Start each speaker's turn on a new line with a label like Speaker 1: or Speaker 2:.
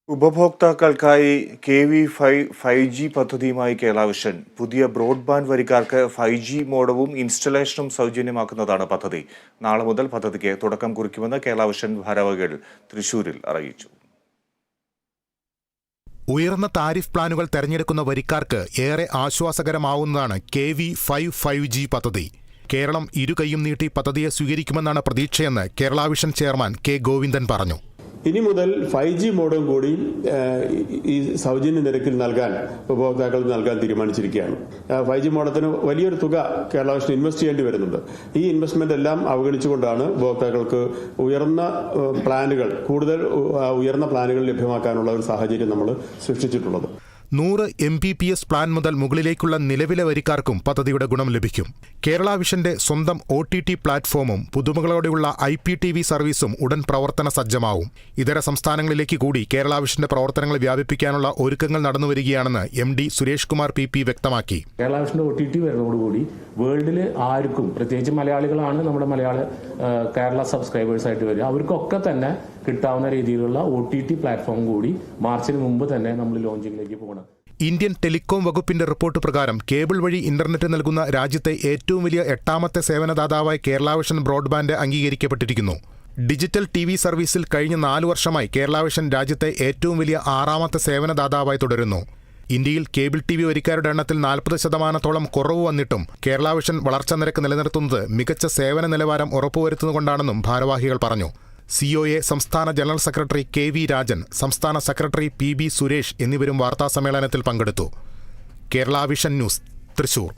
Speaker 1: ഉപഭോക്താക്കൾക്കായി KV5 പദ്ധതിയുമായി Kerala vision പുതിയ broadband വരിക്കാർക്ക് 5G മോഡവും ഇൻസ്റ്റലേഷനും സൗജന്യമാക്കുന്നതാണ് പദ്ധതി. നാളെ മുതൽ പദ്ധതിക്ക് തുടക്കം കുറിക്കുമെന്ന് കേരള വിഷൻ ഭാരവാഹികൾ തൃശൂരിൽ അറിയിച്ചു.
Speaker 2: ഉയർന്ന താരിഫ് പ്ലാനുകൾ തെരഞ്ഞെടുക്കുന്ന വരിക്കാർക്ക് ഏറെ ആശ്വാസകരമാവുന്നതാണ് KV5 പദ്ധതി. കേരളം ഇരുകൈയും നീട്ടി പദ്ധതിയെ സ്വീകരിക്കുമെന്നാണ് പ്രതീക്ഷയെന്ന് Kerala vision chairman K. Govindan പറഞ്ഞു.
Speaker 3: ഇനി മുതൽ 5G മോഡം കൂടി ഈ സൗജന്യ നിരക്കിൽ നൽകാൻ ഉപഭോക്താക്കൾക്ക് നൽകാൻ തീരുമാനിച്ചിരിക്കുകയാണ്. 5G മോഡത്തിന് വലിയൊരു തുക കേരള വിഷൻ ഇൻവെസ്റ്റ് ചെയ്യേണ്ടി വരുന്നുണ്ട്. ഈ ഇൻവെസ്റ്റ്മെന്റ് എല്ലാം അവഗണിച്ചുകൊണ്ടാണ് ഉപഭോക്താക്കൾക്ക് കൂടുതൽ ഉയർന്ന പ്ലാനുകൾ ലഭ്യമാക്കാനുള്ള ഒരു സാഹചര്യം നമ്മൾ സൃഷ്ടിച്ചിട്ടുള്ളത്.
Speaker 2: 100 Mbps പ്ലാൻ മുതൽ മുകളിലേക്കുള്ള നിലവിലെ വരിക്കാർക്കും പദ്ധതിയുടെ ഗുണം ലഭിക്കും. കേരള വിഷന്റെ സ്വന്തം OTT പ്ലാറ്റ്ഫോമും പുതുമകളോടെയുള്ള IPTV സർവീസും ഉടൻ പ്രവർത്തന സജ്ജമാവും. ഇതര സംസ്ഥാനങ്ങളിലേക്ക് കൂടി കേരള വിഷന്റെ പ്രവർത്തനങ്ങൾ വ്യാപിപ്പിക്കാനുള്ള ഒരുക്കങ്ങൾ നടന്നുവരികയാണെന്ന് MD സുരേഷ് കുമാർ PP വ്യക്തമാക്കി.
Speaker 4: കേരള വിഷന്റെ OTT വരുന്നതോടുകൂടി വേൾഡിൽ ആർക്കും, പ്രത്യേകിച്ച് മലയാളികളാണ് നമ്മുടെ കേരള സബ്സ്ക്രൈബേഴ്സ് ആയിട്ട് വരിക, അവർക്കൊക്കെ തന്നെ കിട്ടാവുന്ന രീതിയിലുള്ള OTT പ്ലാറ്റ്ഫോം കൂടി മാർച്ചിന് മുമ്പ് തന്നെ നമ്മൾ ലോഞ്ചിങ്ങിലേക്ക് പോകണം.
Speaker 2: ഇന്ത്യൻ ടെലികോം വകുപ്പിന്റെ റിപ്പോർട്ട് പ്രകാരം കേബിൾ വഴി ഇന്റർനെറ്റ് നൽകുന്ന രാജ്യത്തെ ഏറ്റവും വലിയ 8ാമത്തെ സേവനദാതാവായി കേരള വിഷൻ ബ്രോഡ്ബാൻഡ് അംഗീകരിക്കപ്പെട്ടിരിക്കുന്നു. ഡിജിറ്റൽ TV സർവീസിൽ കഴിഞ്ഞ 4 വർഷമായി കേരള വിഷൻ രാജ്യത്തെ ഏറ്റവും വലിയ 6ാമത്തെ സേവനദാതാവായി തുടരുന്നു. ഇന്ത്യയിൽ കേബിൾ TV വരിക്കാരുടെ എണ്ണത്തിൽ 40% കുറവ് വന്നിട്ടും കേരള വിഷൻ വളർച്ചാ നിരക്ക് നിലനിർത്തുന്നത് മികച്ച സേവന നിലവാരം ഉറപ്പുവരുത്തുന്നുകൊണ്ടാണെന്നും ഭാരവാഹികൾ പറഞ്ഞു. COA സംസ്ഥാന ജനറൽ സെക്രട്ടറി KV രാജൻ, സംസ്ഥാന സെക്രട്ടറി PB സുരേഷ് എന്നിവരും വാർത്താസമ്മേളനത്തിൽ പങ്കെടുത്തു. Kerala vision news, Thrissur.